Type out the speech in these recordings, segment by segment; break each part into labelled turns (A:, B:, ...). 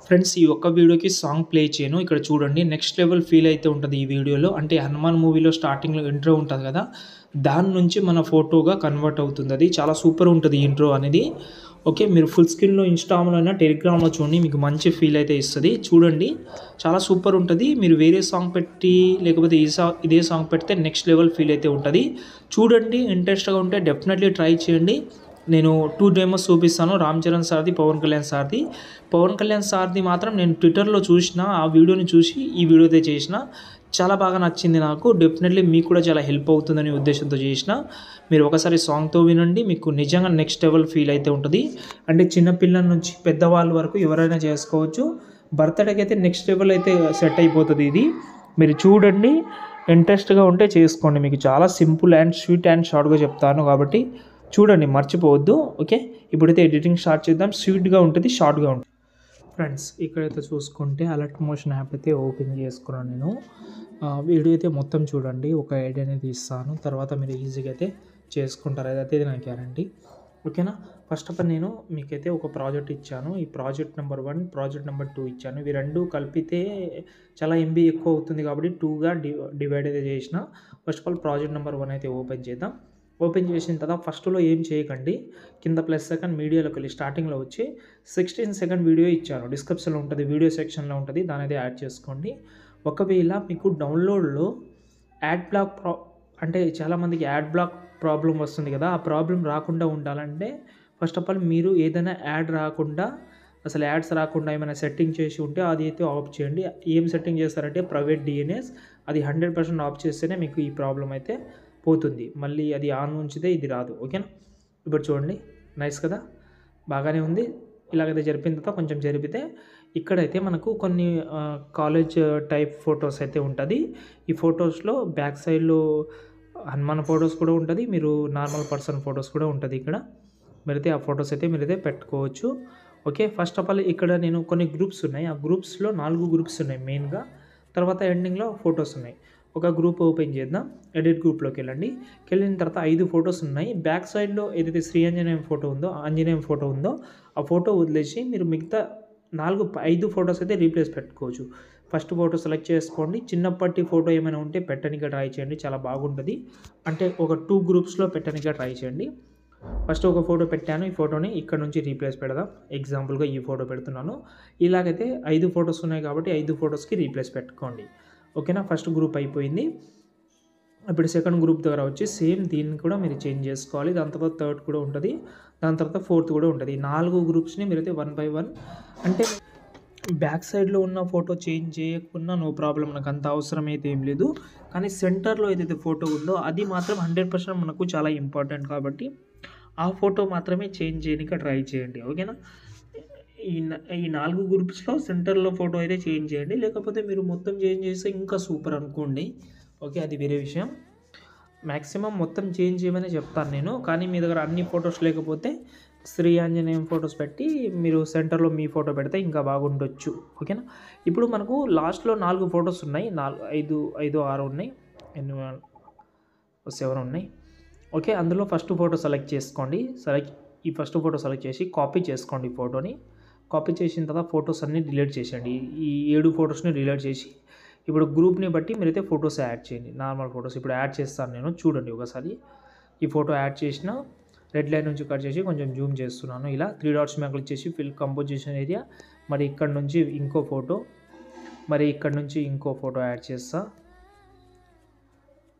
A: Friends ఈ ఒక్క వీడియోకి సాంగ్ ప్లే చేయను. ఇక్కడ చూడండి నెక్స్ట్ లెవెల్ ఫీల్ అయితే ఉంటది ఈ వీడియోలో. అంటే 'హనుమాన్' మూవీలో స్టార్టింగ్‌లో ఇంట్రో ఉంటది కదా! దాని నుంచి మన ఫోటోగా కన్వర్ట్ అవుతుంది. అది చాలా సూపర్ ఉంటది ఇంట్రో అనేది. ఓకే. మీరు ఫుల్ స్క్రీన్‌లో ఇన్‌స్టాలో అయినా, టెలిగ్రామ్‌లో చూడండి. మీకు మంచి ఫీల్ అయితే ఇస్తది. చూడండి చాలా సూపర్ ఉంటది. మీరు వేరే సాంగ్ పెట్టి లేకపోతే ఇదే సాంగ్ పెడితే నెక్స్ట్ లెవెల్ ఫీల్ అయితే ఉంటది. చూడండి ఇంట్రెస్ట్‌గా ఉంటే డెఫినెట్‌లీ ట్రై చేయండి. నేను 2 డెమోస్ చూపిస్తాను. 'రామ్ చరణ్' సార్‌ది, 'పవన్ కళ్యాణ్' సార్‌ది. 'పవన్ కళ్యాణ్' సార్‌ది మాత్రం నేను ట్విట్టర్‌లో చూసిన. ఆ వీడియోని చూసి ఈ వీడియో అయితే చేసిన. చాలా బాగా నచ్చింది నాకు. డెఫినెట్‌లీ మీకు కూడా చాలా హెల్ప్ అవుతుందనే ఉద్దేశంతో చేసిన. మీరు ఒకసారి సాంగ్‌తో వినండి. మీకు నిజంగా నెక్స్ట్ లెవెల్ ఫీల్ అయితే ఉంటది. అంటే చిన్న పిల్లల నుంచి పెద్దవాళ్ళ వరకు ఎవరైనా చేసుకోవచ్చు. బర్త్‌డేకి అయితే నెక్స్ట్ లెవెల్ అయితే సెట్ అయిపోతది ఇది. మీరు చూడండి. ఇంట్రెస్ట్‌గా ఉంటే చేసుకోండి. మీకు చాలా సింపుల్ అండ్ స్వీట్ అండ్ షార్ట్‌గా చెప్తాను కాబట్టి చూడండి మర్చిపోవద్దు. ఓకే. ఇప్పుడైతే ఎడిటింగ్ స్టార్ట్ చేద్దాం. స్వీట్‌గా ఉంటది, షార్ట్‌గా ఉంటుంది. ఫ్రెండ్స్ ఇక్కడైతే చూసుకుంటే అలర్ట్ మోషన్ యాప్ అయితే ఓపెన్ చేసుకున్నాను నేను. వీడియో అయితే మొత్తం చూడండి. ఒక ఐడియా అనేది ఇస్తాను. తర్వాత మీరు ఈజీగా అయితే చేసుకుంటారు. అదైతే నా గ్యారంటీ. ఓకేనా. ఫస్ట్ ఆఫ్ ఆల్ నేను మీకైతే ఒక ప్రాజెక్ట్ ఇచ్చాను. ఈ ప్రాజెక్ట్ నెంబర్ 1, ప్రాజెక్ట్ నెంబర్ 2 ఇచ్చాను. ఇవి 2 కలిపితే చాలా ఎంబీ ఎక్కువ అవుతుంది కాబట్టి 2గా డివైడ్ అయితే చేసిన. First of all project number 1 అయితే ఓపెన్ చేద్దాం. ఓపెన్ చేసిన తర్వాత ఫస్ట్‌లో ఏం చేయకండి. కింద ప్లస్ సెకండ్ మీడియాలోకి వెళ్ళి స్టార్టింగ్‌లో వచ్చి 16 సెకండ్ వీడియో ఇచ్చాను. డిస్క్రిప్షన్‌లో ఉంటది. వీడియో సెక్షన్‌లో ఉంటది. దానైతే యాడ్ చేసుకోండి. ఒకవేళ మీకు డౌన్‌లోడ్‌లో యాడ్ బ్లాక్ అంటే చాలామందికి యాడ్ బ్లాక్ ప్రాబ్లమ్ వస్తుంది కదా! ఆ ప్రాబ్లమ్ రాకుండా ఉండాలంటే ఫస్ట్ ఆఫ్ ఆల్ మీరు ఏదైనా యాడ్ రాకుండా అసలు యాడ్స్ రాకుండా ఏమైనా సెట్టింగ్ చేసి ఉంటే అది అయితే ఆఫ్ చేయండి. ఏం సెట్టింగ్ చేస్తారంటే ప్రైవేట్ డీఎన్ఎస్ అది 100% ఆఫ్ చేస్తేనే మీకు ఈ ప్రాబ్లమ్ అయితే పోతుంది. మళ్ళీ అది ఆన్ ఉంచితే ఇది రాదు. ఓకేనా. ఇప్పుడు చూడండి నైస్ కదా! బాగానే ఉంది. ఇలాగైతే జరిపిన తర్వాత కొంచెం జరిపితే ఇక్కడైతే మనకు కొన్ని కాలేజ్ టైప్ ఫొటోస్ అయితే ఉంటది. ఈ ఫొటోస్‌లో బ్యాక్ సైడ్‌లో హనుమాన్ ఫొటోస్ కూడా ఉంటది. మీరు నార్మల్ పర్సన్ ఫొటోస్ కూడా ఉంటది ఇక్కడ. మీరైతే ఆ ఫొటోస్ అయితే మీరైతే పెట్టుకోవచ్చు. ఓకే. ఫస్ట్ ఆఫ్ ఆల్ ఇక్కడ నేను కొన్ని గ్రూప్స్ ఉన్నాయి. ఆ గ్రూప్స్‌లో 4 గ్రూప్స్ ఉన్నాయి మెయిన్‌గా. తర్వాత ఎండింగ్‌లో ఫొటోస్ ఉన్నాయి. ఒక గ్రూప్ ఓపెన్ చేద్దాం. ఎడిట్ గ్రూప్‌లోకెళ్ళండి. కెళ్ళిన తర్వాత 5 ఫోటోస్ ఉన్నాయి. బ్యాక్ సైడ్‌లో ఏదైతే శ్రీ ఆంజనేయం ఫోటో ఉందో, ఆంజనేయం ఫోటో ఉందో ఆ ఫోటో వదిలేసి మీరు మిగతా 5 ఫోటోస్ అయితే రీప్లేస్ పెట్టుకోవచ్చు. ఫస్ట్ ఫోటో సెలెక్ట్ చేసుకోండి. చిన్నప్పటి ఫోటో ఏమైనా ఉంటే పెట్టనీకి ట్రై చేయండి. చాలా బాగుంటది. అంటే ఒక 2 గ్రూప్స్‌లో పెట్టనీకి ట్రై చేయండి. ఫస్ట్ ఒక ఫోటో పెట్టాను. ఈ ఫోటోని ఇక్కడ నుంచి రీప్లేస్ పెడదాం. ఎగ్జాంపుల్‌గా ఈ ఫోటో పెడుతున్నాను. ఇలాగైతే 5 ఫోటోస్ ఉన్నాయి కాబట్టి 5 ఫోటోస్‌కి రీప్లేస్ పెట్టుకోండి. ఓకేనా. ఫస్ట్ గ్రూప్ అయిపోయింది. ఇప్పుడు సెకండ్ గ్రూప్ దగ్గర వచ్చి సేమ్ దీన్ని కూడా మీరు చేంజ్ చేసుకోవాలి. దాని తర్వాత థర్డ్ కూడా ఉంటది. దాని తర్వాత ఫోర్త్ కూడా ఉంటది. 4 గ్రూప్స్‌ని మీరైతే 1 బై 1 అంటే బ్యాక్ సైడ్‌లో ఉన్న ఫోటో చేంజ్ చేయకున్నా నో ప్రాబ్లమ్. నాకంత అవసరం అయితే ఏం లేదు. కానీ సెంటర్‌లో ఏదైతే ఫోటో ఉందో అది మాత్రం 100% మనకు చాలా ఇంపార్టెంట్ కాబట్టి ఆ ఫోటో మాత్రమే చేంజ్ చేయనీకి ట్రై చేయండి. ఓకేనా. ఈ 4 గ్రూప్స్‌లో సెంటర్‌లో ఫోటో అయితే చేంజ్ చేయండి. లేకపోతే మీరు మొత్తం చేంజ్ చేస్తే ఇంకా సూపర్ అనుకోండి. ఓకే. అది వేరే విషయం. మాక్సిమం మొత్తం చేంజ్ చేయమనే చెప్తాను నేను. కానీ మీ దగ్గర అన్ని ఫోటోస్ లేకపోతే శ్రీ ఆంజనేయం ఫోటోస్ పెట్టి మీరు సెంటర్‌లో మీ ఫోటో పెడితే ఇంకా బాగుండొచ్చు. ఓకేనా. ఇప్పుడు మనకు లాస్ట్‌లో 4 ఫోటోస్ ఉన్నాయి. 5, 6 ఉన్నాయి. ఎన్ని 7 ఉన్నాయి. ఓకే. అందులో ఫస్ట్ ఫోటో సెలెక్ట్ చేసుకోండి. ఈ ఫస్ట్ ఫోటో సెలెక్ట్ చేసి కాపీ చేసుకోండి ఫోటోని. కాపీ చేసిన తర్వాత ఫోటోస్ అన్నీ డిలీట్ చేసేయండి. ఈ 7 ఫోటోస్‌ని డిలీట్ చేసి ఇప్పుడు గ్రూప్‌ని బట్టి మీరైతే ఫోటోస్ యాడ్ చేయండి. నార్మల్ ఫోటోస్ ఇప్పుడు యాడ్ చేస్తాను నేను. చూడండి ఒకసారి. ఈ ఫోటో యాడ్ చేసిన రెడ్ లైన్ నుంచి కట్ చేసి కొంచెం జూమ్ చేస్తున్నాను. ఇలా 3 డాట్స్ మీద క్లిక్ చేసి ఫిల్ కంపోజిషన్ ఏరియా. మరి ఇక్కడ నుంచి ఇంకో ఫోటో, మరి ఇక్కడ నుంచి ఇంకో ఫోటో యాడ్ చేస్తా.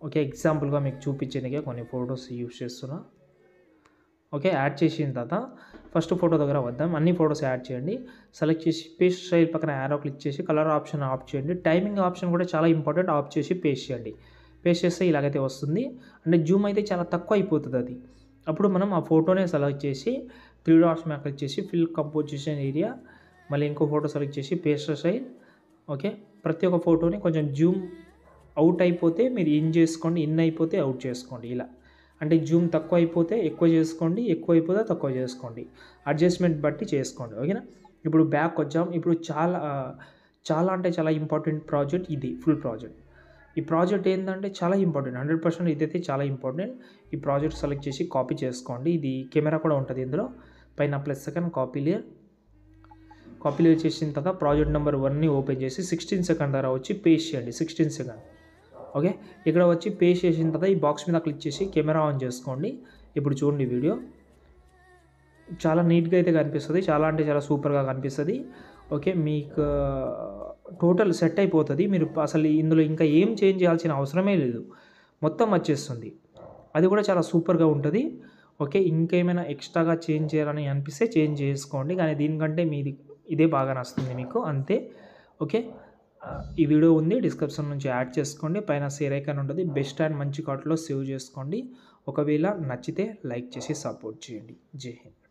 A: ఓకే. ఎగ్జాంపుల్‌గా మీకు చూపించేందుకే కొన్ని ఫోటోస్ యూజ్ చేస్తున్నా. ఓకే. యాడ్ చేసిన తర్వాత ఫస్ట్ ఫోటో దగ్గర వద్దాం. అన్ని ఫోటోస్ యాడ్ చేయండి. సెలెక్ట్ చేసి పేస్ట్ స్టైల్ పక్కన యారో క్లిక్ చేసి కలర్ ఆప్షన్ ఆఫ్ చేయండి. టైమింగ్ ఆప్షన్ కూడా చాలా ఇంపార్టెంట్. ఆఫ్ చేసి పేస్ట్ చేయండి. పేస్ట్ చేస్తే ఇలాగైతే వస్తుంది. అంటే జూమ్ అయితే చాలా తక్కువ అయిపోతుంది అది. అప్పుడు మనం ఆ ఫోటోనే సెలెక్ట్ చేసి 3 డాట్స్ మీద క్లిక్ చేసి ఫిల్ కంపోజిషన్ ఏరియా. మళ్ళీ ఇంకో ఫోటో సెలెక్ట్ చేసి పేస్ట్ స్టైల్. ఓకే. ప్రతి ఒక్క ఫోటోని కొంచెం జూమ్ అవుట్ అయిపోతే మీరు ఇన్ చేసుకోండి. ఇన్ అయిపోతే అవుట్ చేసుకోండి ఇలా. అంటే జూమ్ తక్కువ అయిపోతే ఎక్కువ చేసుకోండి. ఎక్కువ అయిపోతే తక్కువ చేసుకోండి. అడ్జస్ట్‌మెంట్ బట్టి చేసుకోండి. ఓకేనా. ఇప్పుడు బ్యాక్ వచ్చాం. ఇప్పుడు చాలా అంటే చాలా ఇంపార్టెంట్ ప్రాజెక్ట్ ఇది. Full project. ఈ ప్రాజెక్ట్ ఏందంటే చాలా ఇంపార్టెంట్. 100% ఇదైతే చాలా ఇంపార్టెంట్. ఈ ప్రాజెక్ట్ సెలెక్ట్ చేసి కాపీ చేసుకోండి. ఇది కెమెరా కూడా ఉంటది ఇందులో. పైన plus second copy layer. Populate చేసిన తర్వాత ప్రాజెక్ట్ నెంబర్ 1ని ఓపెన్ చేసి 16 సెకండ్ ద్వారా వచ్చి పేస్ట్ చేయండి. 16 సెకండ్. ఓకే, ఇక్కడ వచ్చి పేస్ట్ చేసిన తర్వాత ఈ బాక్స్ మీద క్లిక్ చేసి కెమెరా ఆన్ చేసుకోండి. ఇప్పుడు చూడండి వీడియో చాలా నీట్గా అయితే కనిపిస్తుంది, చాలా అంటే చాలా సూపర్గా కనిపిస్తుంది. ఓకే, మీకు టోటల్ సెట్ అయిపోతుంది. మీరు అసలు ఇందులో ఇంకా ఏం చేంజ్ చేయాల్సిన అవసరమే లేదు, మొత్తం వచ్చేస్తుంది. అది కూడా చాలా సూపర్గా ఉంటుంది. ఓకే, ఇంకేమైనా ఎక్స్ట్రాగా చేంజ్ చేయాలని అనిపిస్తే చేంజ్ చేసుకోండి, కానీ దీనికంటే మీది ఇదే బాగా నచ్చుతుంది మీకు, అంతే. ఓకే, ఈ వీడియో ఉంది, డిస్క్రిప్షన్ నుంచి యాడ్ చేసుకోండి. పైన షేర్ ఐకాన్ ఉంటుంది, బెస్ట్ అండ్ మంచి కార్ట్లో సేవ్ చేసుకోండి. ఒకవేళ నచ్చితే లైక్ చేసి సపోర్ట్ చేయండి. జై హింద్.